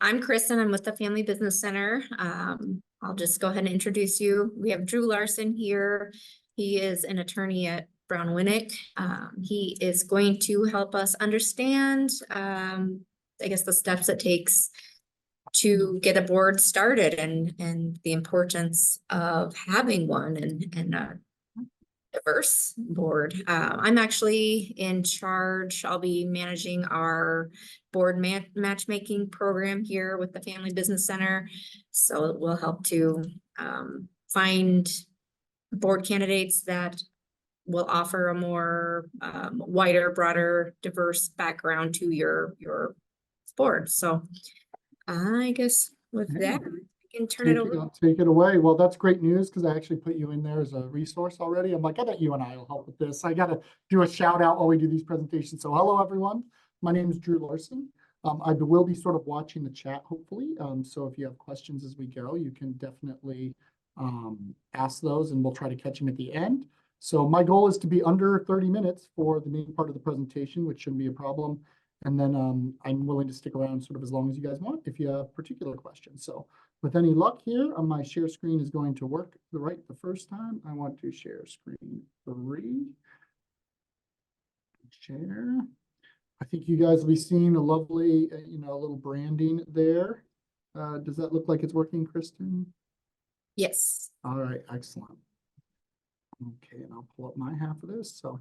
I'm Kristen. I'm with the Family Business Center. I'll just go ahead and introduce you. We have Drew Larson here. He is an attorney at BrownWinick. He is going to help us understand, I guess, the steps it takes to get a board started and the importance of having one and a diverse board. I'm actually in charge. I'll be managing our board matchmaking program here with the Family Business Center. So it will help to find board candidates that will offer a more wider, broader, diverse background to your board. So I guess with that, I can turn it over. Take it away. Well, that's great news because I actually put you in there as a resource already. I'm like, I bet you and I will help with this. I got to do a shout out while we do these presentations. So hello, everyone. My name is Drew Larson. I will be sort of watching the chat, hopefully. So if you have questions as we go, you can definitely ask those and we'll try to catch them at the end. So my goal is to be under 30 minutes for the main part of the presentation, which shouldn't be a problem. And then I'm willing to stick around sort of as long as you guys want if you have particular questions. So with any luck here, my share screen is going to work right the first time. I want to share screen 3. Share. I think you guys will be seeing a lovely, little branding there. Does that look like it's working, Kristen? Yes. All right, excellent. Okay, and I'll pull up my half of this. So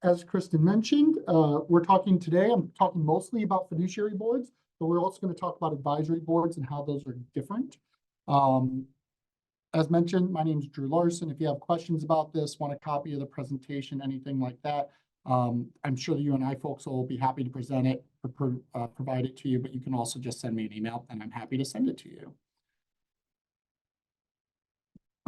as Kristen mentioned, we're talking today, I'm talking mostly about fiduciary boards, but we're also going to talk about advisory boards and how those are different. As mentioned, my name is Drew Larson. If you have questions about this, want a copy of the presentation, anything like that, I'm sure that you and I folks will be happy to present it or provide it to you, but you can also just send me an email and I'm happy to send it to you.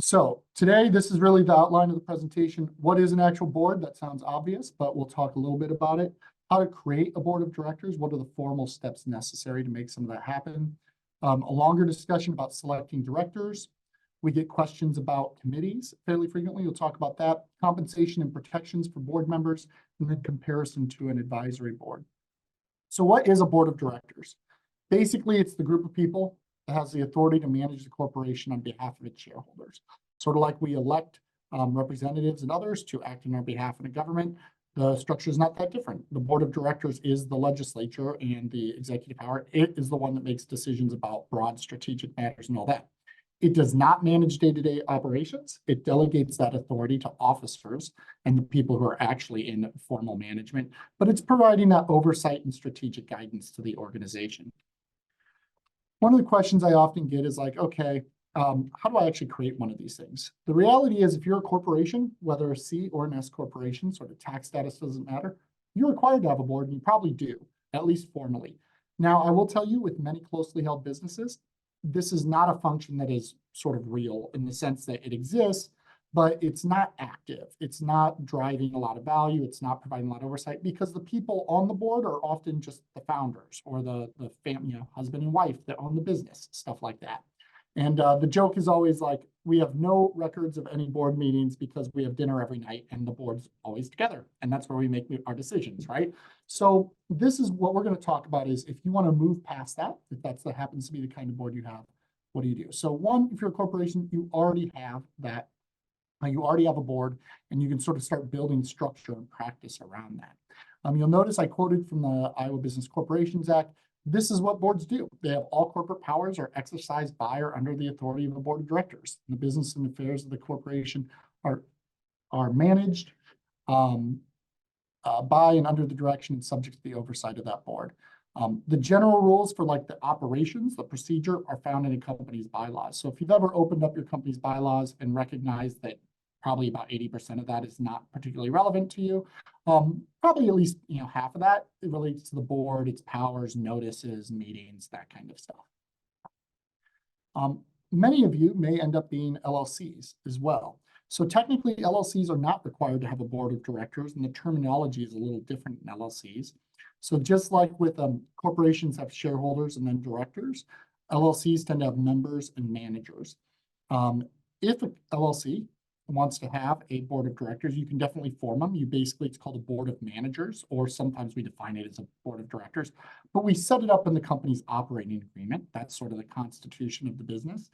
So today, this is really the outline of the presentation. What is an actual board? That sounds obvious, but we'll talk a little bit about it. How to create a board of directors. What are the formal steps necessary to make some of that happen? A longer discussion about selecting directors. We get questions about committees fairly frequently. We'll talk about that. Compensation and protections for board members, and then comparison to an advisory board. So what is a board of directors? Basically, it's the group of people that has the authority to manage the corporation on behalf of its shareholders. Sort of like we elect representatives and others to act on our behalf in a government, the structure is not that different. The board of directors is the legislature and the executive power. It is the one that makes decisions about broad strategic matters and all that. It does not manage day-to-day operations. It delegates that authority to officers and the people who are actually in formal management, but it's providing that oversight and strategic guidance to the organization. One of the questions I often get is like, okay, how do I actually create one of these things? The reality is if you're a corporation, whether a C or an S corporation, sort of tax status doesn't matter, you're required to have a board and you probably do, at least formally. Now, I will tell you with many closely held businesses, this is not a function that is sort of real in the sense that it exists, but it's not active. It's not driving a lot of value. It's not providing a lot of oversight because the people on the board are often just the founders or the family, husband and wife that own the business, stuff like that. And the joke is always like, we have no records of any board meetings because we have dinner every night and the board's always together. And that's where we make our decisions, right? So this is what we're going to talk about is if you want to move past that, if that happens to be the kind of board you have, what do you do? So one, if you're a corporation, you already have that. You already have a board and you can sort of start building structure and practice around that. You'll notice I quoted from the Iowa Business Corporations Act. This is what boards do. They have all corporate powers are exercised by or under the authority of a board of directors. The business and affairs of the corporation are managed by and under the direction and subject to the oversight of that board. The general rules for like the operations, the procedure are found in a company's bylaws. So if you've ever opened up your company's bylaws and recognized that probably about 80% of that is not particularly relevant to you, probably at least half of that it relates to the board, its powers, notices, meetings, that kind of stuff. Many of you may end up being LLCs as well. So technically LLCs are not required to have a board of directors, and the terminology is a little different in LLCs. So just like with corporations have shareholders and then directors, LLCs tend to have members and managers. If an LLC wants to have a board of directors, you can definitely form them. It's called a board of managers, or sometimes we define it as a board of directors, but we set it up in the company's operating agreement. That's sort of the constitution of the business.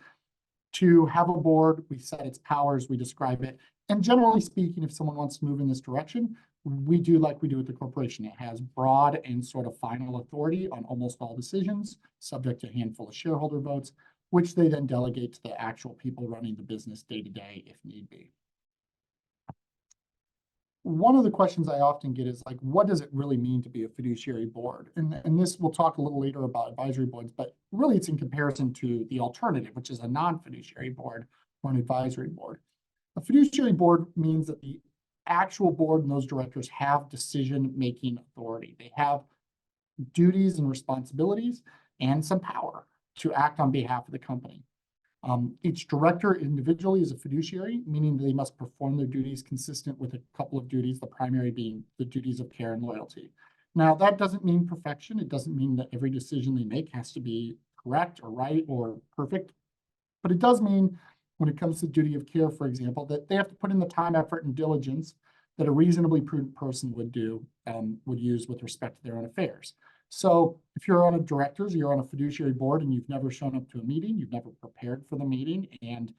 To have a board, we set its powers, we describe it. And generally speaking, if someone wants to move in this direction, we do like we do with the corporation. It has broad and sort of final authority on almost all decisions, subject to a handful of shareholder votes, which they then delegate to the actual people running the business day to day if need be. One of the questions I often get is like, what does it really mean to be a fiduciary board? And this, we'll talk a little later about advisory boards, but really it's in comparison to the alternative, which is a non-fiduciary board or an advisory board. A fiduciary board means that the actual board and those directors have decision-making authority. They have duties and responsibilities and some power to act on behalf of the company. Each director individually is a fiduciary, meaning they must perform their duties consistent with a couple of duties, the primary being the duties of care and loyalty. Now, that doesn't mean perfection. It doesn't mean that every decision they make has to be correct or right or perfect, but it does mean when it comes to duty of care, for example, that they have to put in the time, effort, and diligence that a reasonably prudent person would use with respect to their own affairs. So if you're on a directors, you're on a fiduciary board and you've never shown up to a meeting, you've never prepared for the meeting, and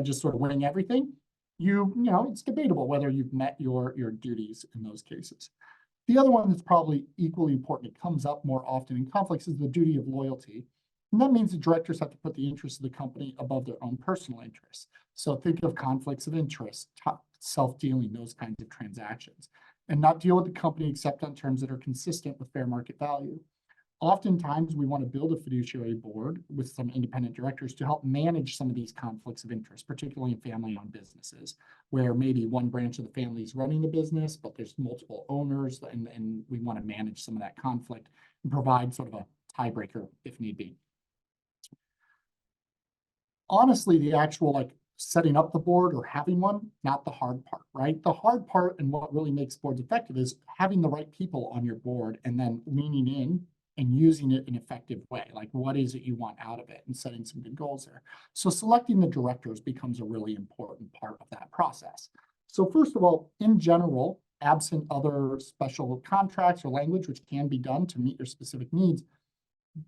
just sort of winning everything, it's debatable whether you've met your duties in those cases. The other one that's probably equally important, it comes up more often in conflicts, is the duty of loyalty. And that means the directors have to put the interests of the company above their own personal interests. So think of conflicts of interest, self-dealing, those kinds of transactions, and not deal with the company except on terms that are consistent with fair market value. Oftentimes, we want to build a fiduciary board with some independent directors to help manage some of these conflicts of interest, particularly in family-owned businesses, where maybe one branch of the family is running the business, but there's multiple owners, and we want to manage some of that conflict and provide sort of a tiebreaker if need be. Honestly, the actual setting up the board or having one, not the hard part, right? The hard part and what really makes boards effective is having the right people on your board and then leaning in and using it in an effective way. Like, what is it you want out of it, and setting some good goals there. So selecting the directors becomes a really important part of that process. So first of all, in general, absent other special contracts or language, which can be done to meet your specific needs,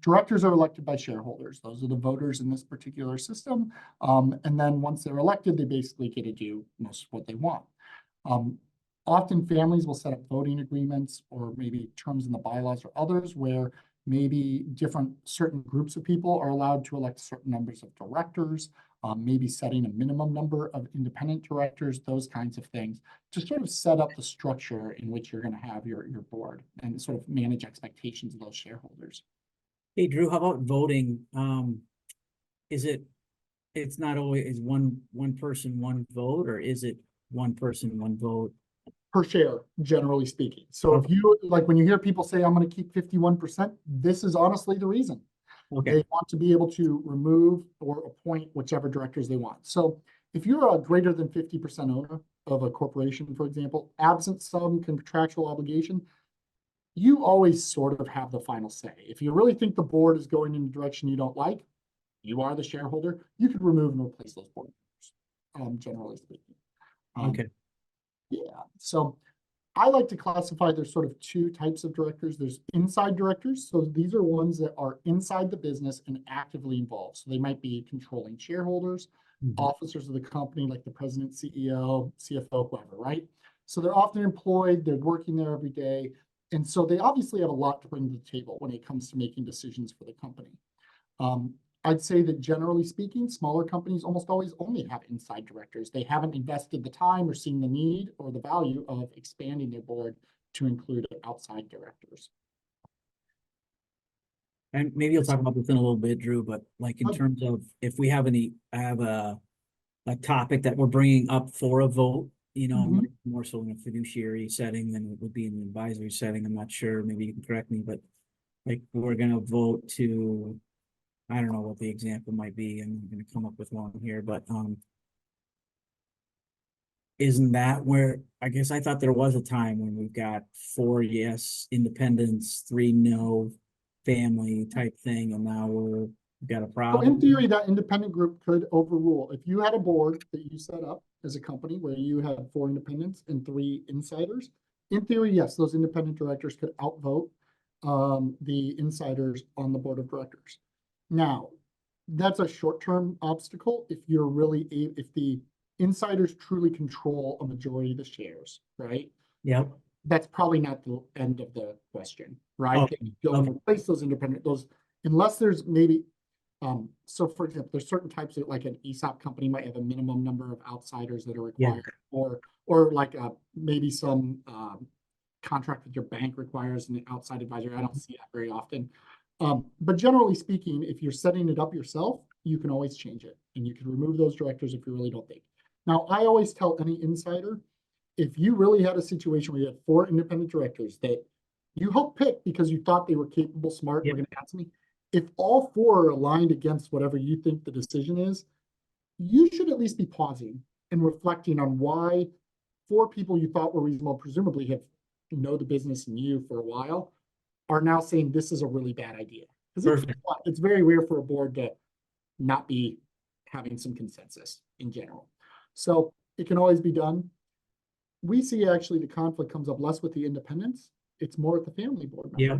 directors are elected by shareholders. Those are the voters in this particular system. And then once they're elected, they basically get to do most of what they want. Often families will set up voting agreements or maybe terms in the bylaws or others where maybe certain groups of people are allowed to elect certain numbers of directors, maybe setting a minimum number of independent directors, those kinds of things, to sort of set up the structure in which you're going to have your board and sort of manage expectations of those shareholders. Hey, Drew, how about voting? It's not always one person, one vote, or is it one person, one vote? Per share, generally speaking. So Okay. if you, when you hear people say, I'm going to keep 51%, this is honestly the reason. Okay. They want to be able to remove or appoint whichever directors they want. So if you're a greater than 50% owner of a corporation, for example, absent some contractual obligation, you always sort of have the final say. If you really think the board is going in a direction you don't like, you are the shareholder, you could remove and replace those board members, generally speaking. Okay. Yeah, so I like to classify there's sort of two types of directors. There's inside directors. So these are ones that are inside the business and actively involved. So they might be controlling shareholders, officers of the company, like the president, CEO, CFO, whoever, right? So they're often employed, they're working there every day. And so they obviously have a lot to bring to the table when it comes to making decisions for the company. I'd say that generally speaking, smaller companies almost always only have inside directors. They haven't invested the time or seen the need or the value of expanding their board to include outside directors. And maybe you'll talk about this in a little bit, Drew, but in terms of if we have a topic that we're bringing up for a vote, more so in a fiduciary setting than it would be in an advisory setting. I'm not sure, maybe you can correct me, but we're going to vote to, I don't know what the example might be. I'm going to come up with one here, but isn't that where, I guess I thought there was a time when we've got 4 yes independents, 3 no family type thing, and now we're You got a So problem? in theory, that independent group could overrule. If you had a board that you set up as a company where you had 4 independents and 3 insiders, in theory, yes, those independent directors could outvote the insiders on the board of directors. Now, that's a short-term obstacle if you're really, if the insiders truly control a majority of the shares, right? Yep. That's probably not the end of the question, right? Okay, They Go and okay. replace those independent, unless there's maybe, so for example, there's certain types of, like an ESOP company might have a minimum number of outsiders that are Yeah. required, or like maybe some contract with your bank requires an outside advisor. I don't see that very often. But generally speaking, if you're setting it up yourself, you can always change it, and you can remove those directors if you really don't think. Now, I always tell any insider, if you really had a situation where you had 4 independent directors that you helped pick because you thought they were capable, smart, Yep. were going to add something, if all 4 are aligned against whatever you think the decision is, you should at least be pausing and reflecting on why 4 people you thought were reasonable, presumably have know the business and you for a while, are now saying this is a really bad idea. Because it's very rare for a board to not be having some consensus in general. So it can always be done. We see actually the conflict comes up less with the independents. It's more with the family board member. Yeah,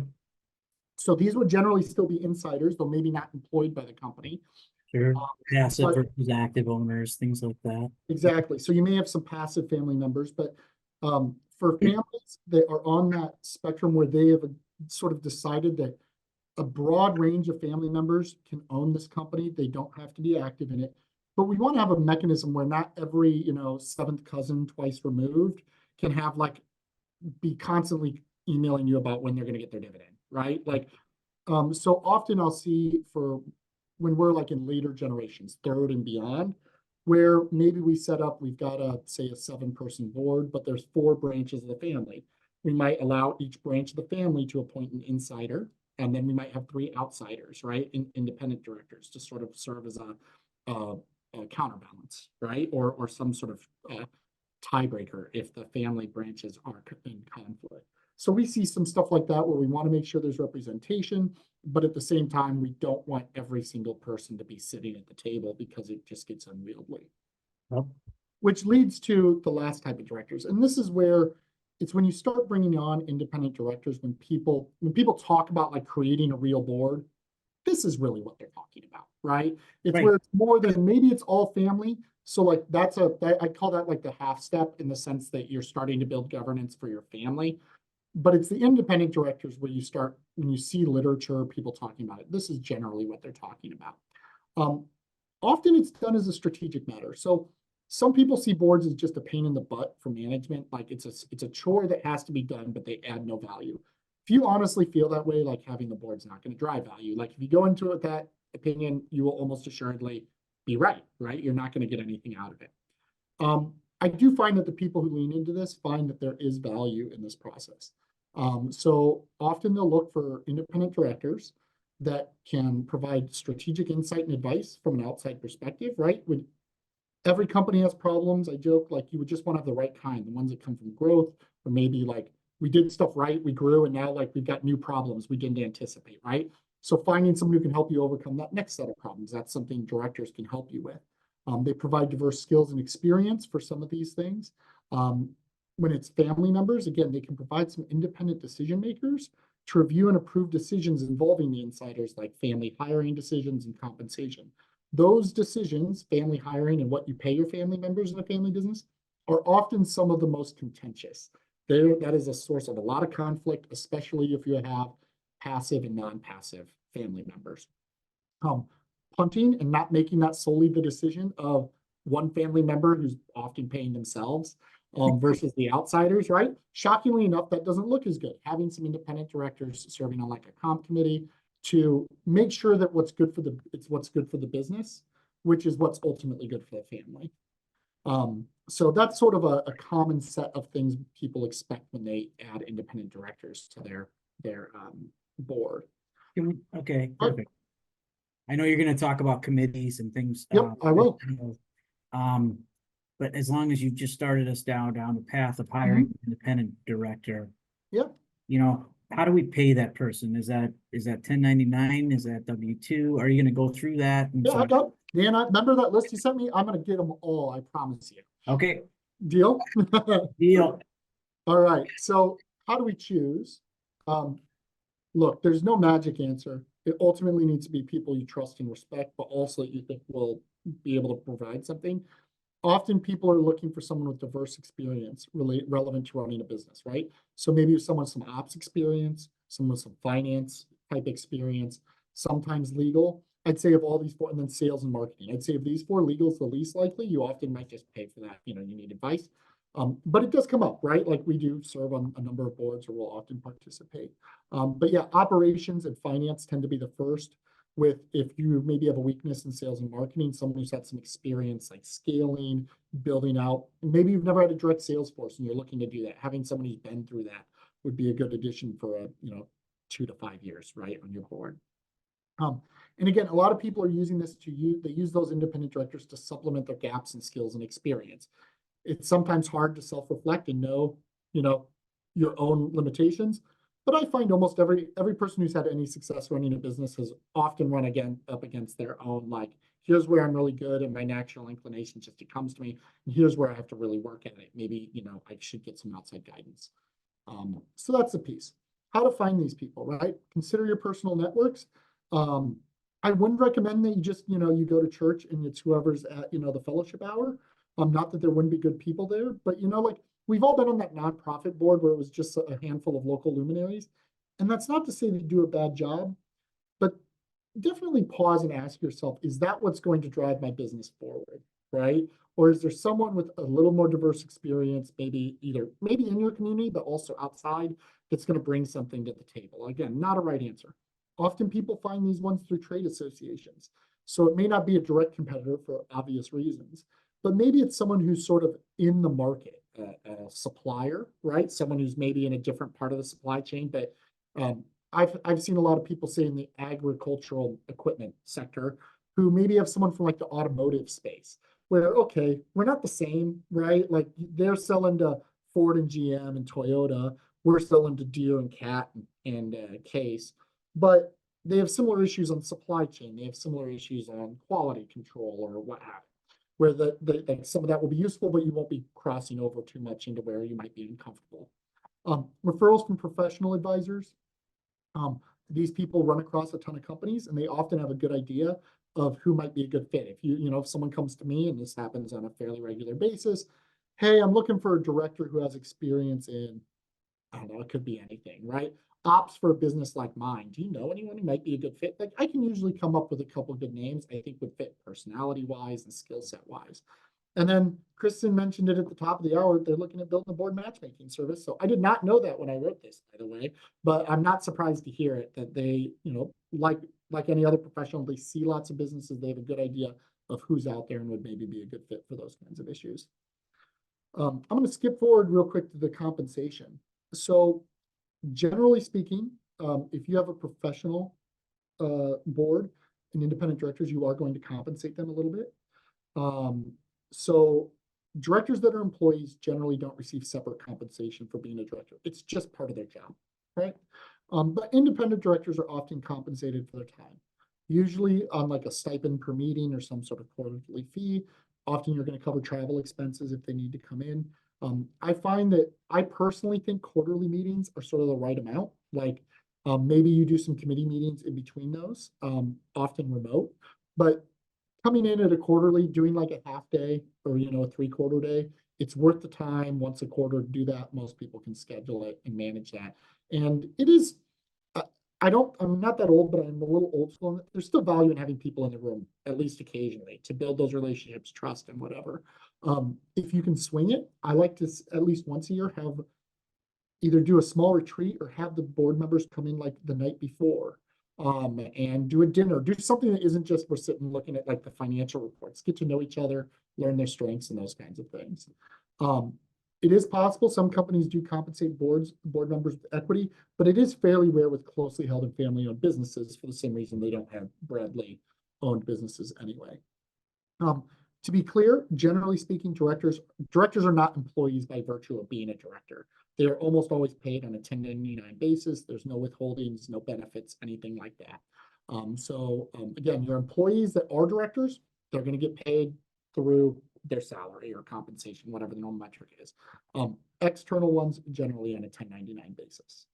So these would generally still be insiders, though maybe not employed by the company. sure. Passive but- versus active owners, things like that. Exactly. So you may have some passive family members, but for families that are on that spectrum where they have sort of decided that a broad range of family members can own this company, they don't have to be active in it. But we want to have a mechanism where not every, 7th cousin twice removed can have be constantly emailing you about when they're going to get their dividend, right? So often I'll see for when we're in later generations, 3rd and beyond, where maybe we set up, we've got say a 7-person board, but there's 4 branches of the family. We might allow each branch of the family to appoint an insider, and then we might have 3 outsiders, right? Independent directors to sort of serve as a counterbalance, right? Or some sort of tiebreaker if the family branches are in conflict. So we see some stuff like that where we want to make sure there's representation, but at the same time, we don't want every single person to be sitting at the table because it just gets unwieldy. Yep. Which leads to the last type of directors. And this is where it's when you start bringing on independent directors, when people talk about creating a real board, this is really what they're talking about, right? It's Right. where it's more than, maybe it's all family. So I call that the half step, in the sense that you're starting to build governance for your family. But it's the independent directors where you start, when you see literature, people talking about it, this is generally what they're talking about. Often it's done as a strategic matter. So some people see boards as just a pain in the butt for management. It's a chore that has to be done, but they add no value. If you honestly feel that way, having the board's not going to drive value. If you go into it with that opinion, you will almost assuredly be right? You're not going to get anything out of it. I do find that the people who lean into this find that there is value in this process. So often they'll look for independent directors that can provide strategic insight and advice from an outside perspective, right? When every company has problems, I joke, you would just want to have the right kind, the ones that come from growth, or maybe we did stuff right, we grew, and now we've got new problems we didn't anticipate, right? So finding someone who can help you overcome that next set of problems, that's something directors can help you with. They provide diverse skills and experience for some of these things. When it's family members, again, they can provide some independent decision makers to review and approve decisions involving the insiders, like family hiring decisions and compensation. Those decisions, family hiring and what you pay your family members in a family business, are often some of the most contentious. That is a source of a lot of conflict, especially if you have passive and non-passive family members. Punting and not making that solely the decision of one family member who's often paying themselves versus the outsiders, right? Shockingly enough, that doesn't look as good. Having some independent directors serving on a comp committee to make sure that what's good for the business, which is what's ultimately good for the family. So that's sort of a common set of things people expect when they add independent directors to their board. Okay, perfect. I know you're going to talk about committees and things. Yep, I will. But as long as you just started us down the path of hiring an independent director. Yep. how do we pay that person? Is that 1099? Is that W-2? Are you gonna go through that? And Yeah, so- I got, Dan, remember that list you sent me? I'm gonna get them all, I promise you. Okay, Deal? deal. All right, so how do we choose? Look, there's no magic answer. It ultimately needs to be people you trust and respect, but also you think will be able to provide something. Often people are looking for someone with diverse experience relevant to running a business, right? So maybe someone with some ops experience, someone with some finance type experience, sometimes legal. I'd say of all these four, and then sales and marketing. I'd say if these four, legal is the least likely. You often might just pay for that. You know, you need advice. But it does come up, right? Like we do serve on a number of boards or we'll often participate. But yeah, operations and finance tend to be the first. With if you maybe have a weakness in sales and marketing, someone who's had some experience like scaling, building out, maybe you've never had a direct sales force and you're looking to do that. Having somebody who's been through that would be a good addition for a 2 to 5 years, right, on your board. And again, a lot of people are using this they use those independent directors to supplement their gaps in skills and experience. It's sometimes hard to self-reflect and know, your own limitations. But I find almost every person who's had any success running a business has often run up against their own, like, here's where I'm really good and my natural inclination just it comes to me. And here's where I have to really work at it. Maybe, I should get some outside guidance. So that's the piece. How to find these people, right? Consider your personal networks. I wouldn't recommend that you just, you go to church and it's whoever's at, the fellowship hour. Not that there wouldn't be good people there, but like we've all been on that nonprofit board where it was just a handful of local luminaries. And that's not to say they do a bad job, but definitely pause and ask yourself, is that what's going to drive my business forward, right? Or is there someone with a little more diverse experience, maybe in your community, but also outside, that's going to bring something to the table? Again, not a right answer. Often people find these ones through trade associations. So it may not be a direct competitor for obvious reasons, but maybe it's someone who's sort of in the market, a supplier, right? Someone who's maybe in a different part of the supply chain. But I've seen a lot of people say in the agricultural equipment sector who maybe have someone from like the automotive space where, okay, we're not the same, right? Like they're selling to Ford and GM and Toyota. We're selling to Deere and Cat and Case, but they have similar issues on supply chain. They have similar issues on quality control or what have you, where some of that will be useful, but you won't be crossing over too much into where you might be uncomfortable. Referrals from professional advisors. These people run across a ton of companies and they often have a good idea of who might be a good fit. If someone comes to me, and this happens on a fairly regular basis, hey, I'm looking for a director who has experience in, I don't know, it could be anything, right? Ops for a business like mine. Do you know anyone who might be a good fit? Like I can usually come up with a couple of good names I think would fit personality wise and skill set wise. And then Kristen mentioned it at the top of the hour. They're looking at building a board matchmaking service. So I did not know that when I wrote this, by the way, but I'm not surprised to hear it that they, like any other professional, they see lots of businesses. They have a good idea of who's out there and would maybe be a good fit for those kinds of issues. I'm going to skip forward real quick to the compensation. So generally speaking, if you have a professional board and independent directors, you are going to compensate them a little bit. So directors that are employees generally don't receive separate compensation for being a director. It's just part of their job, right? But independent directors are often compensated for their time, usually on like a stipend per meeting or some sort of quarterly fee. Often you're going to cover travel expenses if they need to come in. I find that I personally think quarterly meetings are sort of the right amount. Like maybe you do some committee meetings in between those, often remote, but coming in at a quarterly, doing like a half day or, a 3/4 day, it's worth the time once a quarter to do that. Most people can schedule it and manage that. And it is, I'm not that old, but I'm a little old school. There's still value in having people in the room, at least occasionally, to build those relationships, trust and whatever. If you can swing it, I like to at least once a year have either do a small retreat or have the board members come in like the night before and do a dinner, do something that isn't just we're sitting looking at like the financial reports, get to know each other, learn their strengths and those kinds of things. It is possible some companies do compensate board members with equity, but it is fairly rare with closely held and family-owned businesses for the same reason they don't have Bradley-owned businesses anyway. To be clear, generally speaking, directors are not employees by virtue of being a director. they're almost always paid on a 1099 basis. There's no withholdings, no benefits, anything like that. Again, your employees that are directors, they're going to get paid through their salary or compensation, whatever the normal metric is. External ones generally on a 1099 basis.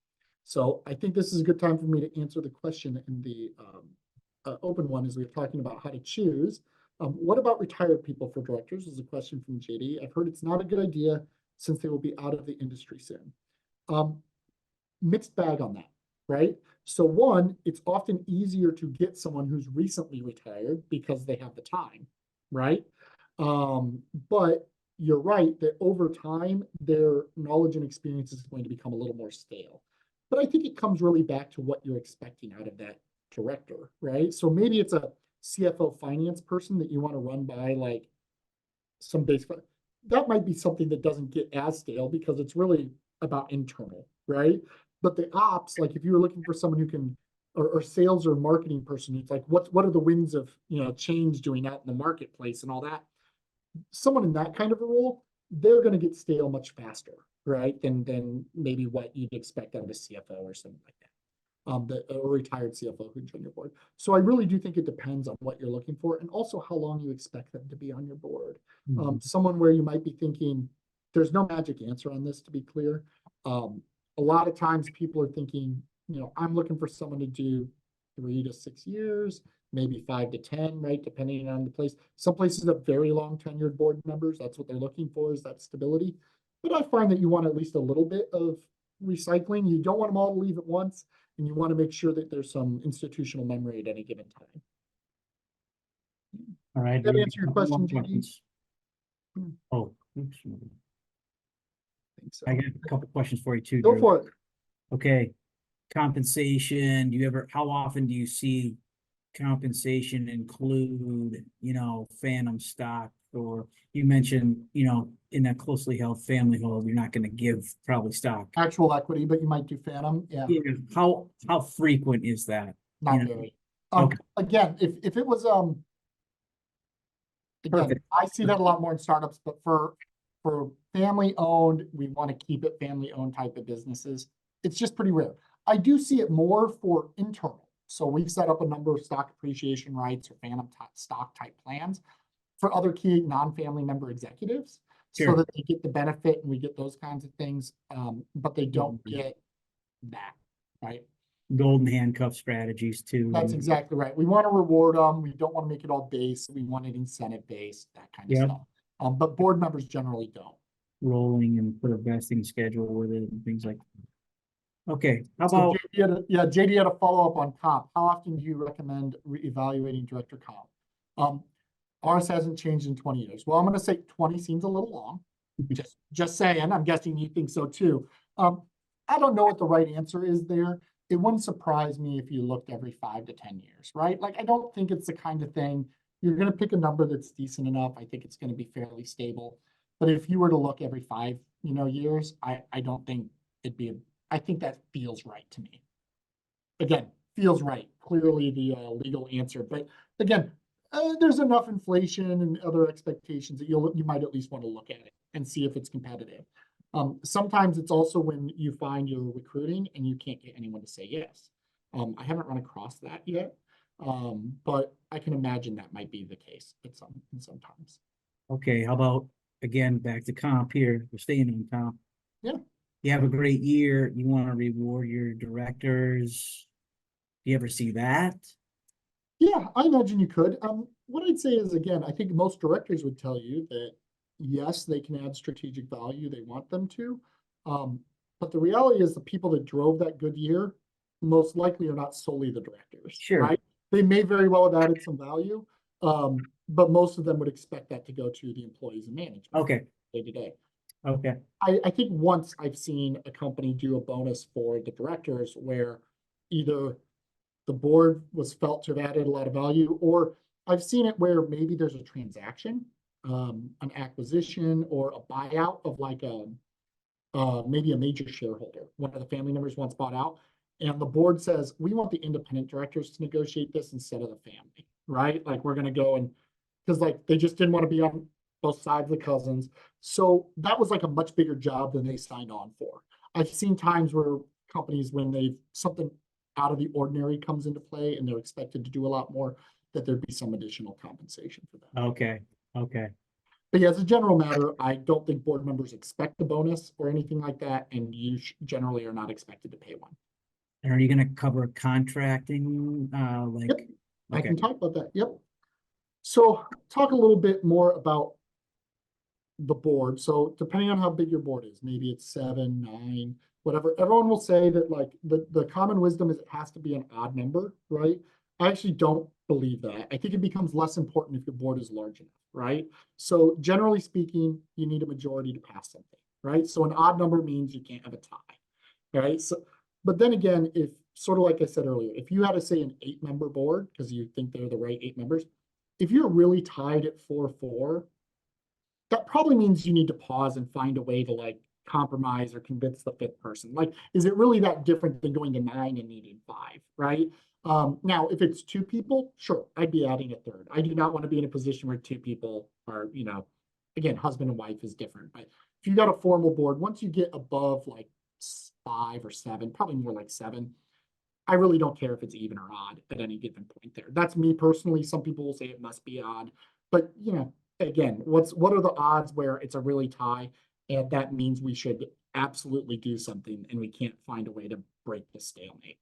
So I think this is a good time for me to answer the question in the open one, as we were talking about how to choose. What about retired people for directors is a question from JD. I've heard it's not a good idea since they will be out of the industry soon. Mixed bag on that, right? So one, it's often easier to get someone who's recently retired because they have the time, right? But you're right that over time, their knowledge and experience is going to become a little more stale. But I think it comes really back to what you're expecting out of that director, right? So maybe it's a CFO finance person that you want to run by like some base. That might be something that doesn't get as stale because it's really about internal, right? But the ops, like if you were looking for someone who can, or sales or marketing person, it's like what are the winds of change doing out in the marketplace and all that. Someone in that kind of a role, they're going to get stale much faster, right? Than maybe what you'd expect out of a CFO or something like that. A retired CFO who joined your board. So I really do think it depends on what you're looking for and also how long you expect them to be on your board. Someone where you might be thinking, there's no magic answer on this, to be clear. A lot of times people are thinking, I'm looking for someone to do 3 to 6 years, maybe 5 to 10, right? Depending on the place. Some places have very long tenured board members. That's what they're looking for, is that stability. But I find that you want at least a little bit of recycling. You don't want them all to leave at once, and you want to make sure that there's some institutional memory at any given time. All right. Did that answer your question, JD? Questions? Oh, oops. So. I got a couple questions for you too, Go Drew. for it. Okay. Compensation. How often do you see compensation include, phantom stock? Or you mentioned, in that closely held family hold, you're not going to give probably stock. Actual equity, but you might do phantom. Yeah. How frequent is that? Not very. Okay. Again, if it was again, Perfect. I see that a lot more in startups, but for family owned, we want to keep it family owned type of businesses. It's just pretty rare. I do see it more for internal. So we've set up a number of stock appreciation rights or phantom stock type plans for other key non-family member executives, so that they get the benefit and we get those kinds of things, but they don't get that, right? Golden handcuff strategies too. That's exactly right. We want to reward them. We don't want to make it all base. We want it incentive based, that kind of stuff. But board members generally don't. Rolling and put a vesting schedule with it and things like that. Okay, how about JD had a follow-up on comp. How often do you recommend reevaluating director comp? Ours hasn't changed in 20 years. Well, I'm going to say 20 seems a little long. Just saying. I'm guessing you think so too. I don't know what the right answer is there. It wouldn't surprise me if you looked every 5 to 10 years, right? Like, I don't think it's the kind of thing you're going to pick a number that's decent enough. I think it's going to be fairly stable. But if you were to look every 5, years, I don't think it'd be. I think that feels right to me. Again, feels right. Clearly the legal answer, but again, there's enough inflation and other expectations that you might at least want to look at it and see if it's competitive. Sometimes it's also when you find you're recruiting and you can't get anyone to say yes. I haven't run across that yet, but I can imagine that might be the case sometimes. Okay, how about, again, back to comp here. We're staying on comp. Yeah. You have a great year. You want to reward your directors. Do you ever see that? Yeah, I imagine you could. What I'd say is, again, I think most directors would tell you that yes, they can add strategic value. They want them to. But the reality is the people that drove that good year most likely are not solely the directors. Sure. Right? They may very well have added some value, but most of them would expect that to go to the employees and management. Okay. Day to day. Okay. I think once I've seen a company do a bonus for the directors where either the board was felt to have added a lot of value, or I've seen it where maybe there's a transaction, an acquisition or a buyout of like maybe a major shareholder. One of the family members wants bought out, and the board says, we want the independent directors to negotiate this instead of the family, right? Like we're going to go and, because like they just didn't want to be on both sides of the cousins. So that was like a much bigger job than they signed on for. I've seen times where companies, when something out of the ordinary comes into play and they're expected to do a lot more, that there'd be some additional compensation for that. Okay, okay. But yeah, as a general matter, I don't think board members expect a bonus or anything like that, and you generally are not expected to pay one. And are you gonna cover contracting, like? Yep, I Okay, can talk about that. Yep. So talk a little bit more about the board. So depending on how big your board is, maybe it's 7, 9, whatever. Everyone will say that like the common wisdom is it has to be an odd number, right? I actually don't believe that. I think it becomes less important if your board is large enough, right? So generally speaking, you need a majority to pass something, right? So an odd number means you can't have a tie, right? So, but then again, if sort of like I said earlier, if you had to say an 8-member board because you think they're the right 8 members, if you're really tied at 4-4, that probably means you need to pause and find a way to like compromise or convince the 5th person. Like, is it really that different than going to 9 and needing 5, right? Now, if it's 2 people, sure, I'd be adding a 3rd. I do not want to be in a position where 2 people are, again, husband and wife is different. But if you got a formal board, once you get above like 5 or 7, probably more like 7, I really don't care if it's even or odd at any given point there. That's me personally. Some people will say it must be odd, but again, what are the odds where it's a really tie, and that means we should absolutely do something, and we can't find a way to break the stalemate.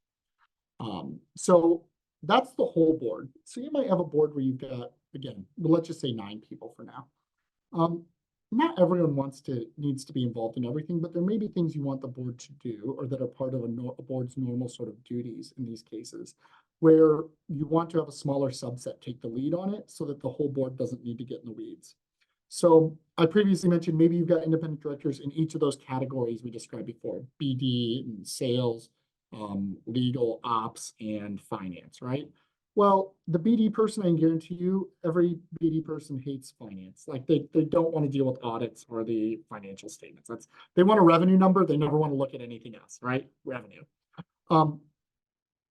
So that's the whole board. So you might have a board where you've got, again, well, let's just say 9 people for now. Not everyone needs to be involved in everything, but there may be things you want the board to do or that are part of a board's normal sort of duties in these cases, where you want to have a smaller subset take the lead on it so that the whole board doesn't need to get in the weeds. So I previously mentioned maybe you've got independent directors in each of those categories we described before: BD, and sales, legal, ops, and finance, right? Well, the BD person, I can guarantee you, every BD person hates finance. Like they don't want to deal with audits or the financial statements. They want a revenue number. They never want to look at anything else, right? Revenue.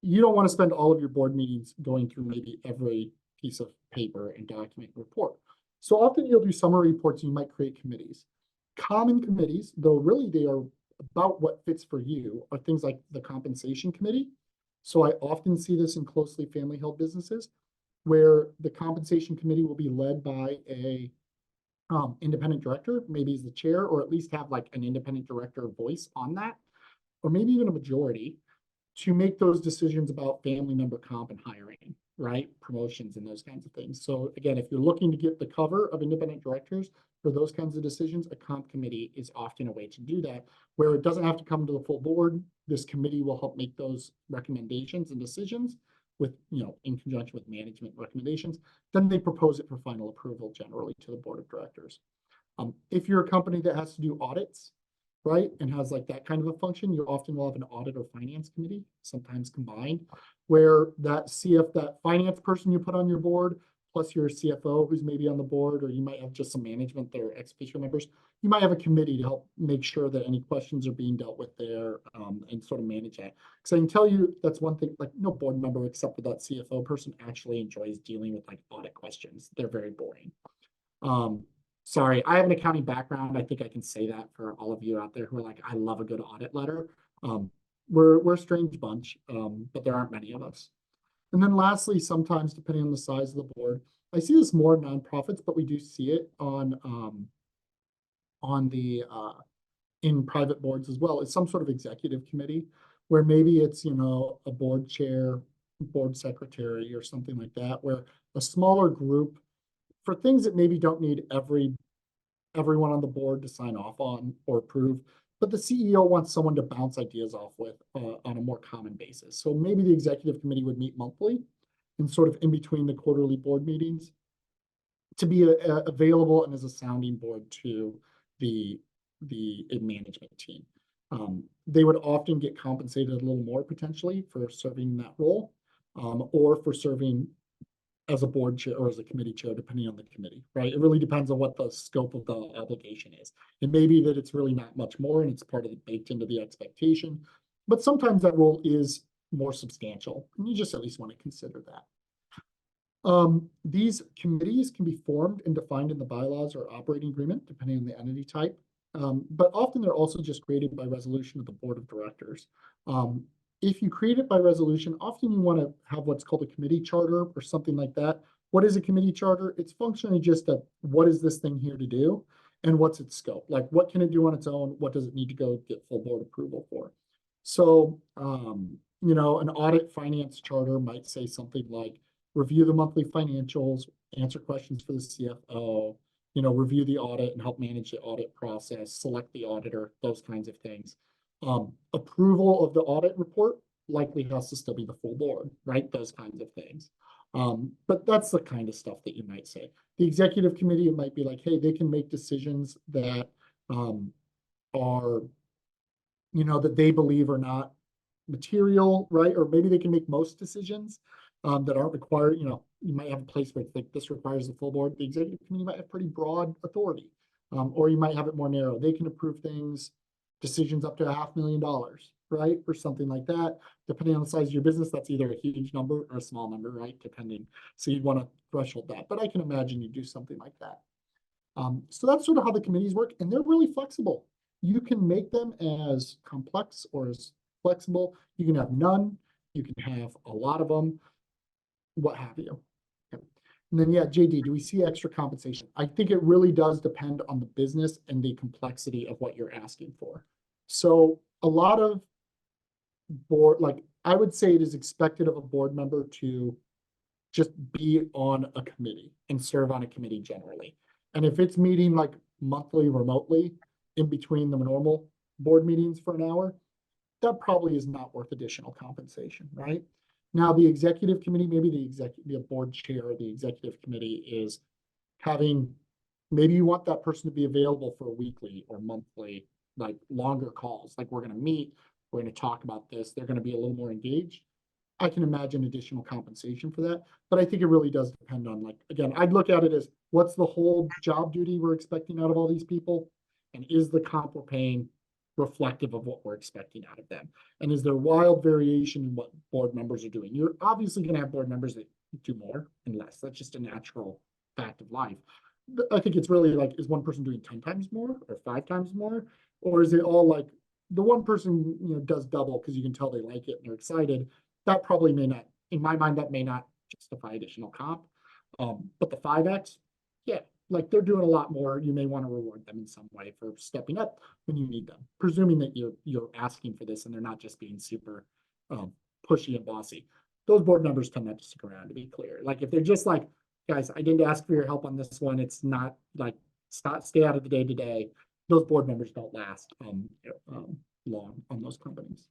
You don't want to spend all of your board meetings going through maybe every piece of paper and document report. So often you'll do summary reports and you might create committees. Common committees, though really they are about what fits for you, are things like the compensation committee. So I often see this in closely family held businesses where the compensation committee will be led by a independent director, maybe as the chair, or at least have like an independent director voice on that, or maybe even a majority, to make those decisions about family member comp and hiring, right? Promotions and those kinds of things. So again, if you're looking to get the cover of independent directors for those kinds of decisions, a comp committee is often a way to do that, where it doesn't have to come to the full board. This committee will help make those recommendations and decisions with, in conjunction with management recommendations. Then they propose it for final approval generally to the board of directors. If you're a company that has to do audits, right, and has like that kind of a function, you often will have an audit or finance committee, sometimes combined, where that finance person you put on your board, plus your CFO who's maybe on the board, or you might have just some management, their ex-officio members, you might have a committee to help make sure that any questions are being dealt with there, and sort of manage that. Because I can tell you that's one thing, like no board member except for that CFO person actually enjoys dealing with like audit questions. They're very boring. Sorry, I have an accounting background. I think I can say that for all of you out there who are like, I love a good audit letter. We're a strange bunch, but there aren't many of us. And then lastly, sometimes depending on the size of the board, I see this more in nonprofits, but we do see it in private boards as well. It's some sort of executive committee where maybe it's, a board chair, board secretary, or something like that, where a smaller group, for things that maybe don't need everyone on the board to sign off on or approve, but the CEO wants someone to bounce ideas off with on a more common basis. So maybe the executive committee would meet monthly and sort of in between the quarterly board meetings to be available and as a sounding board to the management team. They would often get compensated a little more potentially for serving in that role, or for serving as a board chair or as a committee chair, depending on the committee, right? It really depends on what the scope of the obligation is. It may be that it's really not much more and it's part of baked into the expectation, but sometimes that role is more substantial, and you just at least want to consider that. These committees can be formed and defined in the bylaws or operating agreement, depending on the entity type. But often they're also just created by resolution of the board of directors. If you create it by resolution, often you want to have what's called a committee charter or something like that. What is a committee charter? It's functionally just a, what is this thing here to do? And what's its scope? Like, what can it do on its own? What does it need to go get full board approval for? So, you know, an audit finance charter might say something like, review the monthly financials, answer questions for the CFO, you know, review the audit and help manage the audit process, select the auditor, those kinds of things. Approval of the audit report likely has to still be the full board, right? Those kinds of things. But that's the kind of stuff that you might say. The executive committee, it might be like, hey, they can make decisions that are, you know, that they believe are not material, right? Or maybe they can make most decisions that aren't required. You know, you might have a place where it's like this requires the full board. The executive committee might have pretty broad authority, or you might have it more narrow. They can approve things, decisions up to $500,000, right? Or something like that. Depending on the size of your business, that's either a huge number or a small number, right? Depending. So you'd want to threshold that. But I can imagine you do something like that. So that's sort of how the committees work, and they're really flexible. You can make them as complex or as flexible. You can have none. You can have a lot of them, what have you. Okay. And then, yeah, JD, do we see extra compensation? I think it really does depend on the business and the complexity of what you're asking for. So a lot of board, like I would say it is expected of a board member to just be on a committee and serve on a committee generally. And if it's meeting like monthly remotely in between the normal board meetings for an hour, that probably is not worth additional compensation, right? Now, the executive committee, maybe the board chair or the executive committee is having, maybe you want that person to be available for weekly or monthly, like longer calls, like we're going to meet, we're going to talk about this, they're going to be a little more engaged. I can imagine additional compensation for that, but I think it really does depend on, like, again, I'd look at it as what's the whole job duty we're expecting out of all these people? And is the comp we're paying reflective of what we're expecting out of them? And is there wild variation in what board members are doing? You're obviously going to have board members that do more and less. That's just a natural fact of life. I think it's really like, is one person doing 10 times more or 5 times more? Or is it all like the one person, you know, does double because you can tell they like it and they're excited? That probably may not, in my mind, that may not justify additional comp. But the 5X, yeah, like they're doing a lot more. You may want to reward them in some way for stepping up when you need them, presuming that you're asking for this and they're not just being super pushy and bossy. Those board members tend not to stick around, to be clear. Like if they're just like, guys, I didn't ask for your help on this one. It's not like, stay out of the day-to-day. Those board members don't last long on those companies.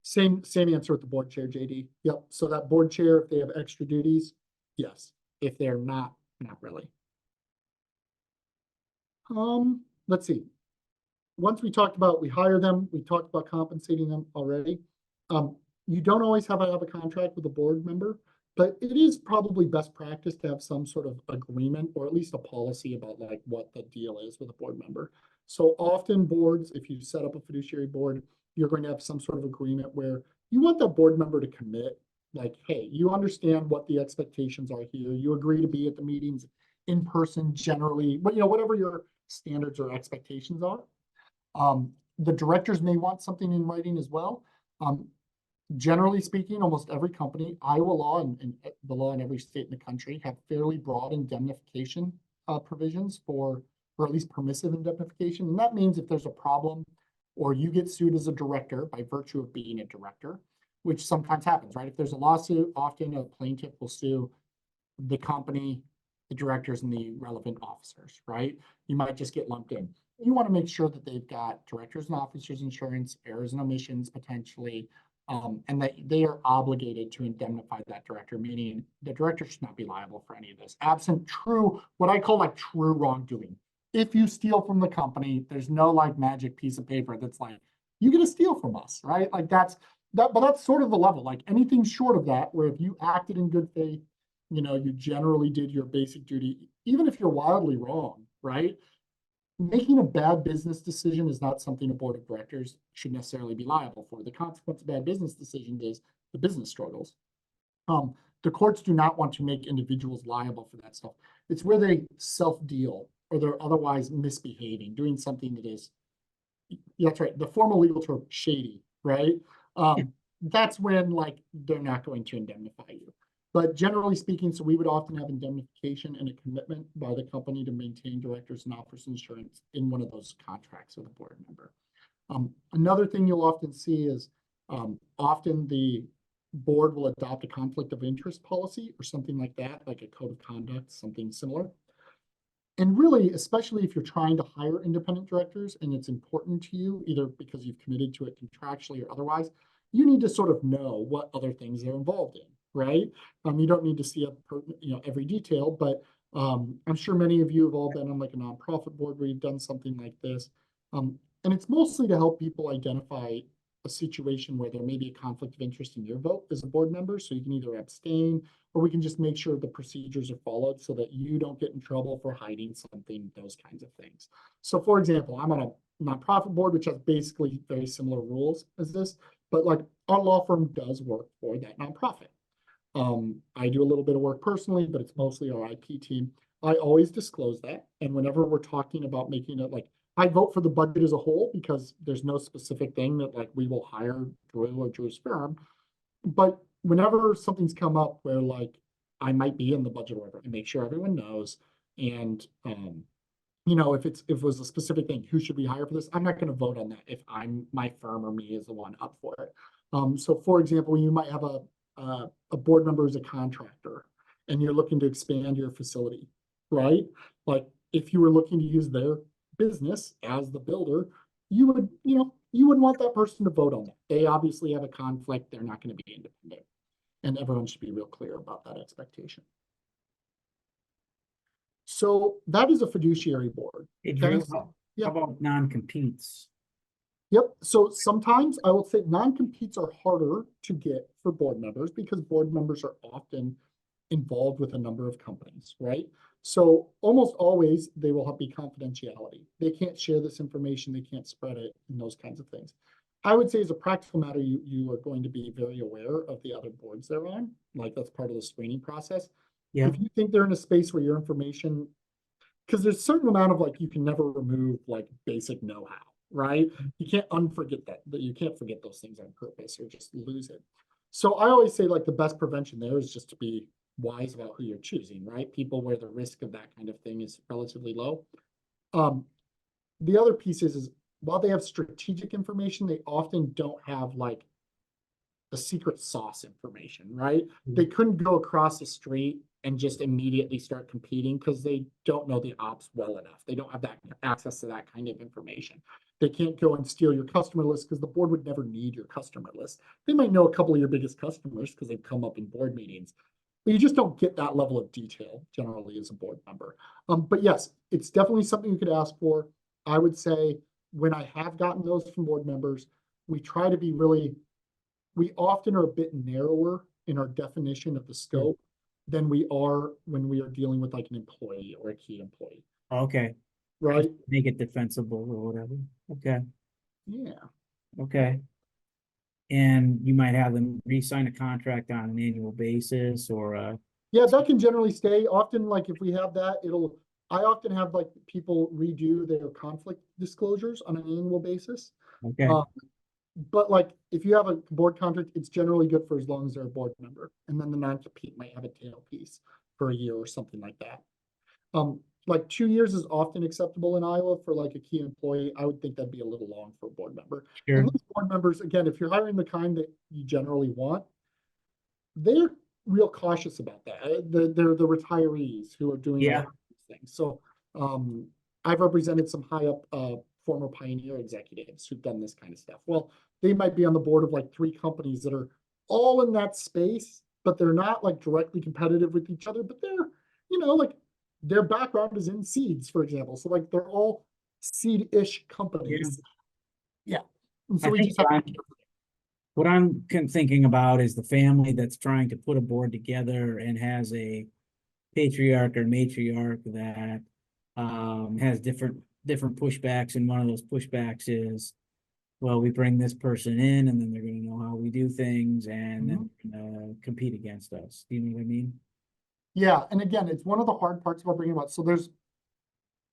Same answer with the board chair, JD. Yep. So that board chair, if they have extra duties, yes. If they're not really. Let's see. Once we talked about, we hire them, we talked about compensating them already. You don't always have a contract with a board member, but it is probably best practice to have some sort of agreement or at least a policy about like what the deal is with a board member. So often boards, if you set up a fiduciary board, you're going to have some sort of agreement where you want that board member to commit, like, hey, you understand what the expectations are here. You agree to be at the meetings in person generally, but you know, whatever your standards or expectations are. The directors may want something in writing as well. Generally speaking, almost every company, Iowa law and the law in every state in the country have fairly broad indemnification provisions or at least permissive indemnification. And that means if there's a problem or you get sued as a director by virtue of being a director, which sometimes happens, right? If there's a lawsuit, often a plaintiff will sue the company, the directors, and the relevant officers, right? You might just get lumped in. You want to make sure that they've got directors and officers insurance, errors and omissions potentially, and that they are obligated to indemnify that director, meaning the director should not be liable for any of this. Absent true, what I call like true wrongdoing. If you steal from the company, there's no like magic piece of paper that's like, you get to steal from us, right? Like but that's sort of the level. Like anything short of that, where if you acted in good faith, you know, you generally did your basic duty, even if you're wildly wrong, right? Making a bad business decision is not something a board of directors should necessarily be liable for. The consequence of bad business decisions is the business struggles. the courts do not want to make individuals liable for that stuff. It's where they self-deal or they're otherwise misbehaving, doing something that is, yeah, that's right, the formal legal term, shady, right? That's when like they're not going to indemnify you. But generally speaking, so we would often have indemnification and a commitment by the company to maintain directors and officers insurance in one of those contracts with a board member. Another thing you'll often see is often the board will adopt a conflict of interest policy or something like that, like a code of conduct, something similar. And really, especially if you're trying to hire independent directors and it's important to you, either because you've committed to it contractually or otherwise, you need to sort of know what other things they're involved in, right? You don't need to see every detail, but I'm sure many of you have all been on like a nonprofit board where you've done something like this. And it's mostly to help people identify a situation where there may be a conflict of interest in your vote as a board member. So you can either abstain or we can just make sure the procedures are followed so that you don't get in trouble for hiding something, those kinds of things. So for example, I'm on a nonprofit board, which has basically very similar rules as this, but like our law firm does work for that nonprofit. I do a little bit of work personally, but it's mostly our IP team. I always disclose that. And whenever we're talking about making it like, I vote for the budget as a whole because there's no specific thing that like we will hire Drew or Drew's firm. But whenever something's come up where like I might be in the budget order, I make sure everyone knows. And if it was a specific thing, who should we hire for this? I'm not going to vote on that if my firm or me is the one up for it. So for example, you might have a board member as a contractor and you're looking to expand your facility, right? Like if you were looking to use their business as the builder, you wouldn't want that person to vote on that. They obviously have a conflict. They're not going to be independent. And everyone should be real clear about that expectation. So that is a fiduciary board. Hey, Drew, how Yeah. about non-competes? Yep. So sometimes I will say non-competes are harder to get for board members because board members are often involved with a number of companies, right? So almost always they will be confidentiality. They can't share this information, they can't spread it, and those kinds of things. I would say as a practical matter, you are going to be very aware of the other boards they're on. Like that's part of the screening process. Yeah. If you think they're in a space where your information, because there's a certain amount of like you can never remove like basic know-how, right? You can't forget those things on purpose or just lose it. So I always say like the best prevention there is just to be wise about who you're choosing, right? People where the risk of that kind of thing is relatively low. The other piece is while they have strategic information, they often don't have like the secret sauce information, right? They couldn't go across the street and just immediately start competing because they don't know the ops well enough. They don't have that access to that kind of information. They can't go and steal your customer list because the board would never need your customer list. They might know a couple of your biggest customers because they've come up in board meetings. But you just don't get that level of detail generally as a board member. But yes, it's definitely something you could ask for. I would say when I have gotten those from board members, we try to be we often are a bit narrower in our definition of the scope than we are when we are dealing with like an employee or a key employee. Okay. Right? Make it defensible or whatever. Okay. Yeah. Okay. And you might have them re-sign a contract on an annual basis or Yeah, that can generally stay. Often, like if we have that, I often have like people redo their conflict disclosures on an annual basis. okay. But like if you have a board contract, it's generally good for as long as they're a board member. And then the non-compete might have a tail piece for a year or something like that. Like 2 years is often acceptable in Iowa for like a key employee. I would think that'd be a little long for a board member. Sure. And these board members, again, if you're hiring the kind that you generally want, they're real cautious about that. They're the retirees who are doing a lot of these things. So I've represented some high up former Pioneer executives who've done this kind of stuff. Well, they might be on the board of like 3 companies that are all in that space, but they're not like directly competitive with each other, but they're, like their background is in seeds, for example. So like they're all seed-ish companies. Yeah. And so I we think just have to what I'm thinking about is the family that's trying to put a board together and has a patriarch or matriarch that has different pushbacks, and one of those pushbacks is well, we bring this person in and then they're gonna know how we do things and then compete against us. Do you know what I mean? Yeah, and again, it's one of the hard parts about bringing about, so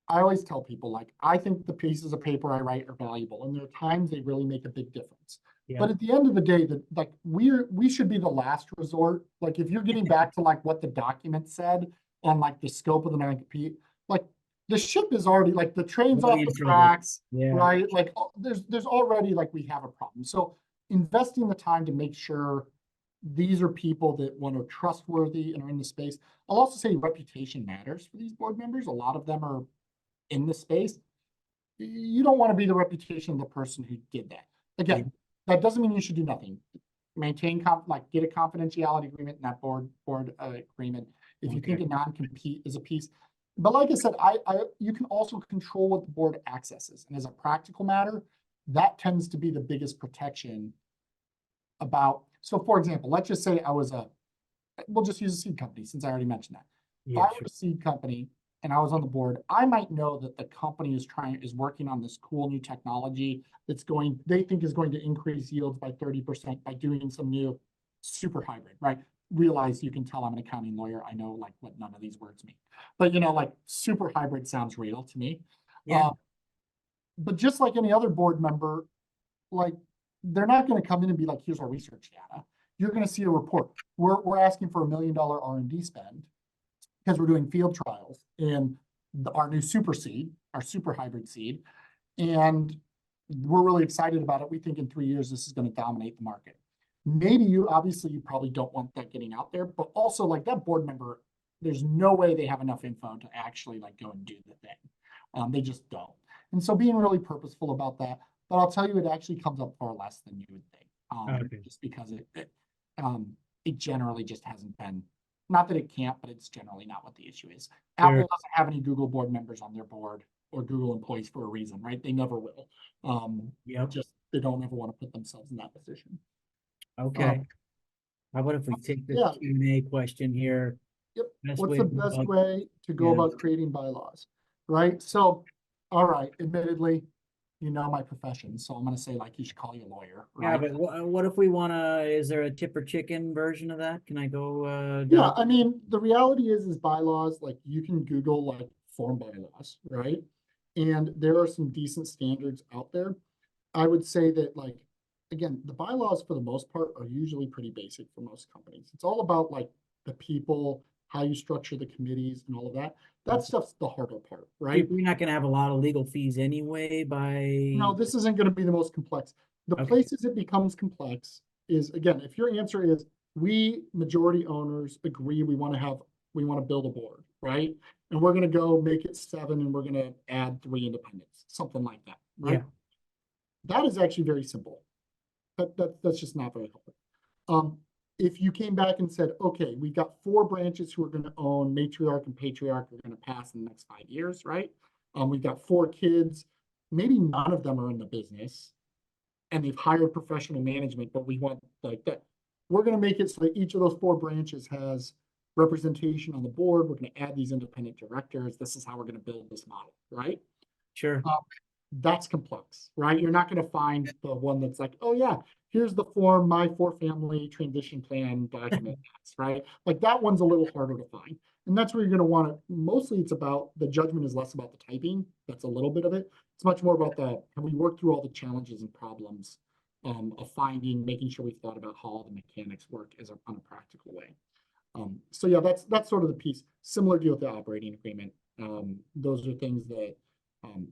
I always tell people, like, I think the pieces of paper I write are valuable, and there are times they really make a big difference. Yeah. But at the end of the day, like, we should be the last resort. Like, if you're getting back to like what the document said on like the scope of the non-compete, like, the ship is already, like, the train's off Already the in trouble. tracks, Yeah. right? Like, there's already, like, we have a problem. So investing the time to make sure these are people that, one, are trustworthy and are in the space. I'll also say reputation matters for these board members. A lot of them are in the space. You don't want to be the reputation of the person who did that. Again, that doesn't mean you should do nothing. Maintain get a confidentiality agreement in that board agreement. If you think a non-compete is a piece. But like I said, you can also control what the board accesses. And as a practical matter, that tends to be the biggest protection about. So for example, let's just say we'll just use a seed company since I already mentioned that. If I were a seed company and I was on the board, I might know that the company is working on this cool new technology they think is going to increase yields by 30% by doing some new super hybrid, right? Realize you can tell I'm an accounting lawyer. I know like what none of these words mean, but like super hybrid sounds real to me. Yeah. But just like any other board member, like, they're not going to come in and be like, here's our research data. You're going to see a report. We're asking for $1 million R&D spend because we're doing field trials in our new super seed, our super hybrid seed. And we're really excited about it. We think in 3 years, this is going to dominate the market. Maybe you probably don't want that getting out there, but also like that board member, there's no way they have enough info to actually like go and do the thing. They just don't. And so being really purposeful about that, but I'll tell you, it actually comes up far less than you would think. Just because it generally just hasn't been, not that it can't, but it's generally not what the issue is. Apple doesn't have any Google board members on their board or Google employees for a reason, right? They never will. Just, they don't ever want to put themselves in that position. Okay. How about if we take this yeah. Q&A question here? Yep. Best What's way the to go best about- way to go about creating bylaws, right? So, all right, admittedly, my profession, so I'm going to say like you should call your lawyer, Yeah, right? but what if we wanna, is there a tip or chicken version of that? Can I go, Yeah, down? I mean, the reality is bylaws, like you can Google like form bylaws, right? And there are some decent standards out there. I would say that, like, again, the bylaws for the most part are usually pretty basic for most companies. It's all about like the people, how you structure the committees and all of that. That stuff's the harder part, right? You're not gonna have a lot of legal fees anyway No, this isn't going to be the most complex. The Okay. places it becomes complex is, again, if your answer is we majority owners agree we want to build a board, right? And we're going to go make it 7 and we're going to add 3 independents, something like that, right? Yeah. That is actually very simple. That's just not very hard. If you came back and said, okay, we've got 4 branches who are going to own matriarch and patriarch are going to pass in the next 5 years, right? We've got 4 kids. Maybe none of them are in the business and they've hired professional management, but we want like that. We're going to make it so that each of those 4 branches has representation on the board. We're going to add these independent directors. This is how we're going to build this model, right? Sure. That's complex, right? You're not going to find the one that's like, oh yeah, here's the form, my 4-family transition plan document, right? Like that one's a little harder to find. And that's where you're going to want to, mostly it's about, the judgment is less about the typing. That's a little bit of it. It's much more about can we work through all the challenges and problems of finding, making sure we've thought about how all the mechanics work on a practical way. So yeah, that's sort of the piece. Similar deal with the operating agreement. Those are things that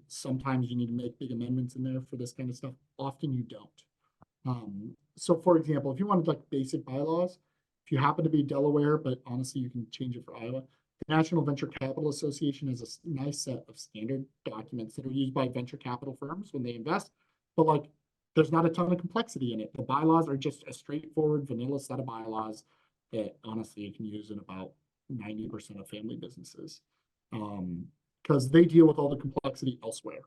sometimes you need to make big amendments in there for this kind of stuff. Often you don't. So for example, if you wanted like basic bylaws, if you happen to be Delaware, but honestly, you can change it for Iowa. The National Venture Capital Association has a nice set of standard documents that are used by venture capital firms when they invest, but like there's not a ton of complexity in it. The bylaws are just a straightforward vanilla set of bylaws that honestly you can use in about 90% of family businesses. Because they deal with all the complexity elsewhere.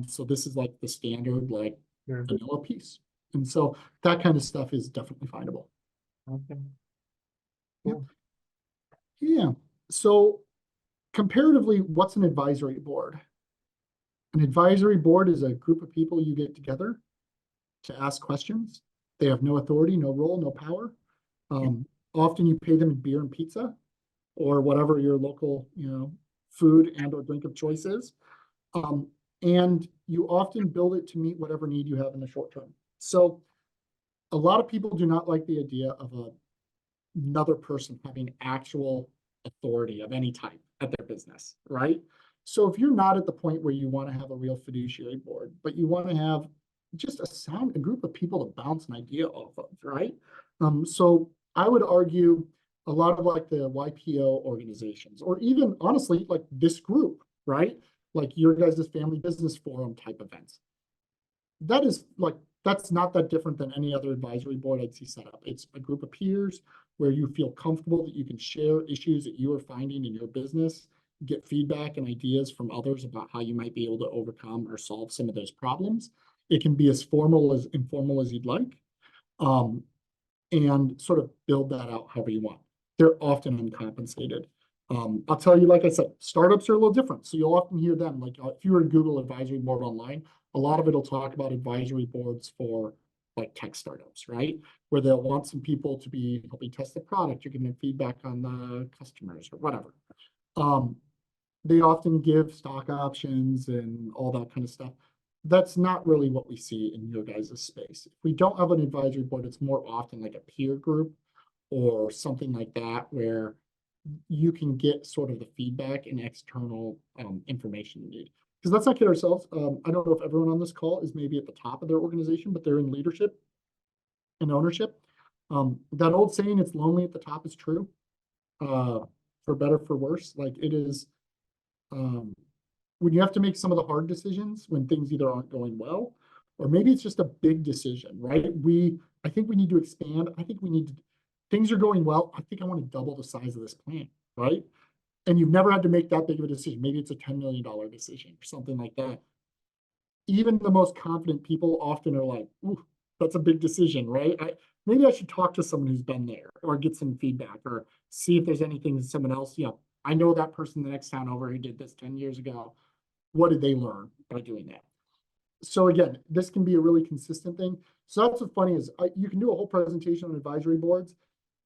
So this is like the standard, like vanilla piece. And so that kind of stuff is definitely findable. Okay. Yep. Yeah. So comparatively, what's an advisory board? An advisory board is a group of people you get together to ask questions. They have no authority, no role, no power. Often you pay them in beer and pizza or whatever your local, food and or drink of choice is. And you often build it to meet whatever need you have in the short term. So a lot of people do not like the idea of another person having actual authority of any type at their business, right? So if you're not at the point where you want to have a real fiduciary board, but you want to have just a group of people to bounce an idea off of, right? So I would argue a lot of like the YPO organizations, or even honestly, like this group, right? Like your guys' family business forum type events. That's not that different than any other advisory board I'd see set up. It's a group of peers where you feel comfortable that you can share issues that you are finding in your business, get feedback and ideas from others about how you might be able to overcome or solve some of those problems. It can be as formal as informal as you'd like, and sort of build that out however you want. They're often uncompensated. I'll tell you, like I said, startups are a little different. So you'll often hear them, like if you were to Google advisory board online, a lot of it'll talk about advisory boards for like tech startups, right? Where they'll want some people to be helping test the product, you're giving feedback on the customers or whatever. They often give stock options and all that kind of stuff. That's not really what we see in your guys' space. If we don't have an advisory board, it's more often like a peer group or something like that, where you can get sort of the feedback and external information you need. Because let's not kid ourselves. I don't know if everyone on this call is maybe at the top of their organization, but they're in leadership and ownership. That old saying, it's lonely at the top, is true. For better, for worse. Like it is, when you have to make some of the hard decisions, when things either aren't going well, or maybe it's just a big decision, right? I think we need to expand. I think we need to, things are going well. I think I want to double the size of this plant, right? And you've never had to make that big of a decision. Maybe it's a $10 million decision or something like that. Even the most confident people often are like, ooh, that's a big decision, right? Maybe I should talk to someone who's been there or get some feedback or see if there's anything someone else, I know that person the next town over who did this 10 years ago. What did they learn by doing that? So again, this can be a really consistent thing. So that's what's funny is you can do a whole presentation on advisory boards.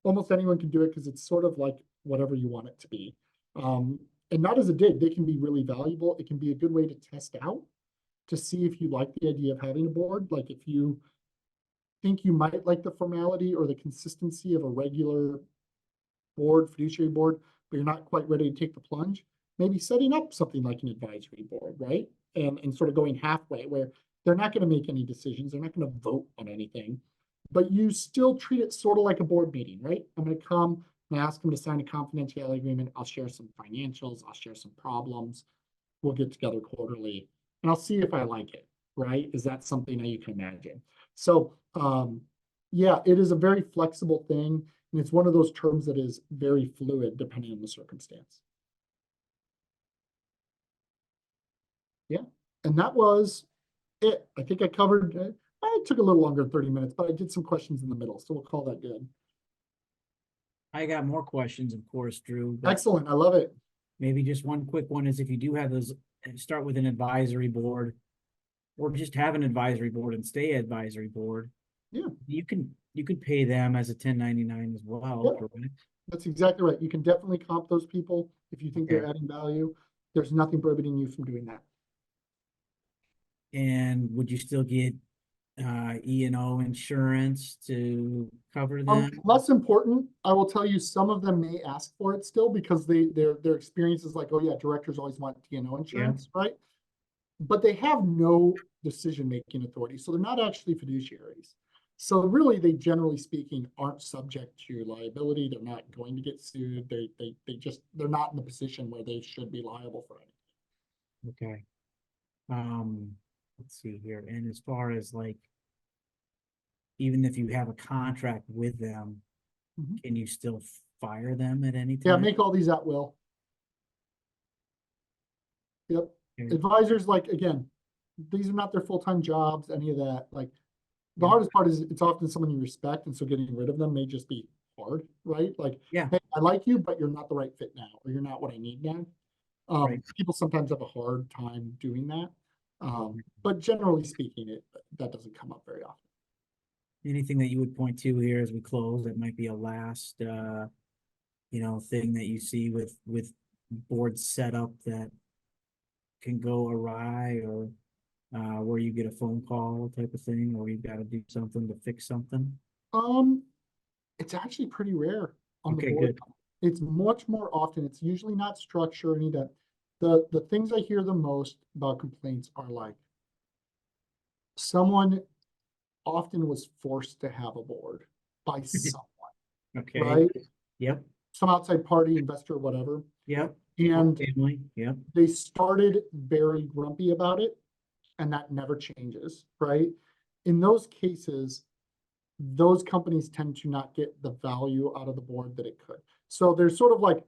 Almost anyone can do it because it's sort of like whatever you want it to be. And not as a dig, they can be really valuable. It can be a good way to test out to see if you like the idea of having a board. Like if you think you might like the formality or the consistency of a regular board, fiduciary board, but you're not quite ready to take the plunge, maybe setting up something like an advisory board, right? And sort of going halfway where they're not going to make any decisions. They're not going to vote on anything, but you still treat it sort of like a board meeting, right? I'm going to come and ask them to sign a confidentiality agreement. I'll share some financials. I'll share some problems. We'll get together quarterly and I'll see if I like it, right? Is that something that you can imagine? So, yeah, it is a very flexible thing. And it's one of those terms that is very fluid depending on the circumstance. Yeah, and that was it. I think I covered, it took a little longer than 30 minutes, but I did some questions in the middle, so we'll call that good. I got more questions, of course, Drew. but Excellent, I love it. Maybe just one quick one is if you do have those, start with an advisory board or just have an advisory board and stay advisory board. Yeah. You can pay them as a 1099 as well, Yeah. correct? That's exactly right. You can definitely comp those people if you think they're adding value. There's nothing prohibiting you from doing that. And would you still get E&O insurance to cover them? Less important, I will tell you, some of them may ask for it still because their experience is like, oh yeah, directors always want D&O insurance, right? But they have no decision-making authority, so they're not actually fiduciaries. So really, they generally speaking aren't subject to liability. They're not going to get sued. They're not in the position where they should be liable for anything. Okay. Let's see here. And as far as like, even if you have a contract with them, can you still fire them at any time? Yeah, make all these at will. Yep. Okay. Advisors, like, again, these are not their full-time jobs, any of that. Like, the hardest part is it's often someone you respect, and so getting rid of them may just be hard, right? Like, Yeah. hey, I like you, but you're not the right fit now, or you're not what I need now. Right. People sometimes have a hard time doing that. But generally speaking, that doesn't come up very often. Anything that you would point to here as we close that might be a last, thing that you see with boards set up that can go awry, or where you get a phone call type of thing, or you've got to do something to fix something? It's actually pretty rare on the Okay, board. good. It's much more often. It's usually not structure or any of that. The things I hear the most about complaints are like someone often was forced to have a board by someone, Okay. right? Yep, Some outside party, investor, whatever. yep. And Family, yep. they started very grumpy about it, and that never changes, right? In those cases, those companies tend to not get the value out of the board that it could. So there's sort of like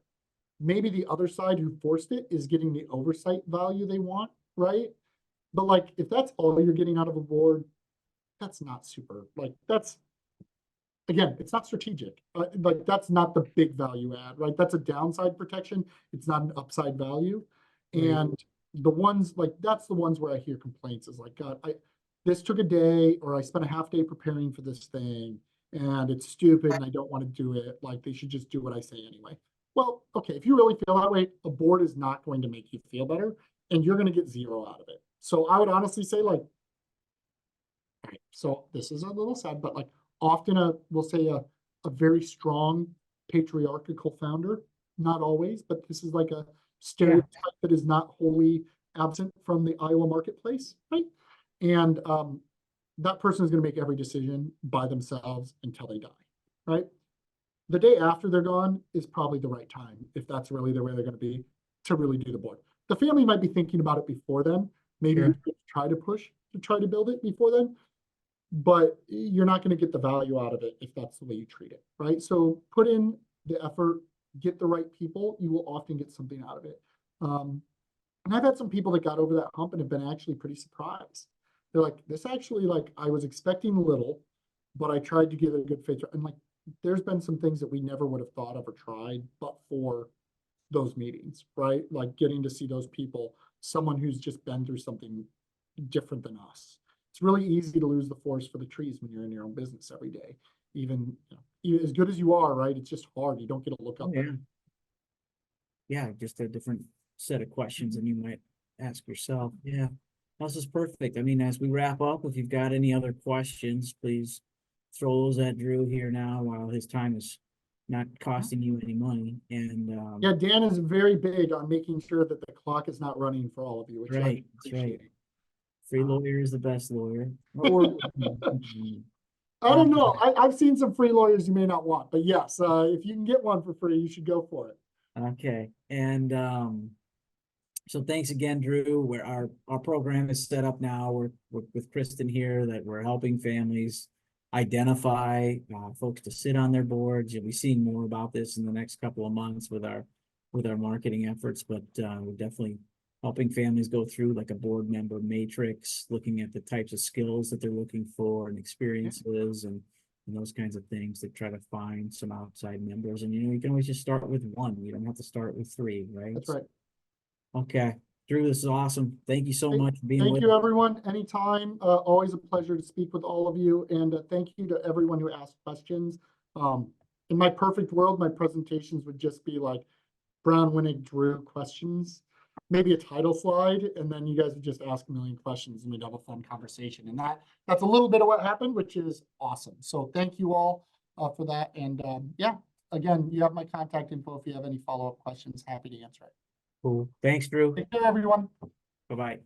maybe the other side who forced it is getting the oversight value they want, right? But like if that's all you're getting out of a board, that's not super, like that's, again, it's not strategic. Like that's not the big value add, right? That's a downside protection. It's not an upside value. Right. And the ones like that's the ones where I hear complaints is like, God, this took a day, or I spent a half day preparing for this thing, and it's stupid and I don't want to do it. Like they should just do what I say anyway. Well, okay, if you really feel that way, a board is not going to make you feel better, and you're going to get zero out of it. So I would honestly say like, all right, so this is a little sad, but like often we'll say a very strong patriarchal founder, not always, but this is like a stereotype that is not wholly absent from the Iowa marketplace, right? And that person is going to make every decision by themselves until they die, right? The day after they're gone is probably the right time, if that's really the way they're going to be, to really do the board. The family might be thinking about it before then. Maybe Sure. you try to push to try to build it before then, but you're not going to get the value out of it if that's the way you treat it, right? So put in the effort, get the right people, you will often get something out of it. And I've had some people that got over that hump and have been actually pretty surprised. They're like, this actually, like, I was expecting little, but I tried to give it a good faith. And like, there's been some things that we never would have thought of or tried, but for those meetings, right? Like getting to see those people, someone who's just been through something different than us. It's really easy to lose the forest for the trees when you're in your own business every day. Even, as good as you are, right? It's just hard. You don't get to look up. Yeah. Yeah, just a different set of questions than you might ask yourself. Yeah, this is perfect. I mean, as we wrap up, if you've got any other questions, please throw those at Drew here now while his time is not costing you any money. And Yeah, Dan is very big on making sure that the clock is not running for all of you, which I right, that's right. appreciate. Free lawyer is the best lawyer. Or, I don't know. I've seen some free lawyers you may not want, but yes, if you can get one for free, you should go for it. okay, and so thanks again, Drew. Where our program is set up now. We're with Kristen here that we're helping families identify folks to sit on their boards. You'll be seeing more about this in the next couple of months with our marketing efforts, but we're definitely helping families go through like a board member matrix, looking at the types of skills that they're looking for and experiences and those kinds of things to try to find some outside members. And you can always just start with one. You don't have to start with three, right? That's right. Okay, Drew, this is awesome. Thank you so much for being Thank with you, us. everyone. Anytime. Always a pleasure to speak with all of you. And thank you to everyone who asked questions. In my perfect world, my presentations would just be like BrownWinick Drew questions, maybe a title slide, and then you guys would just ask a million questions and we'd have a fun conversation. And that's a little bit of what happened, which is awesome. So thank you all for that. And yeah, again, you have my contact info if you have any follow-up questions. Happy to answer it. Cool. Thanks, Drew. Take care, everyone. Bye-bye.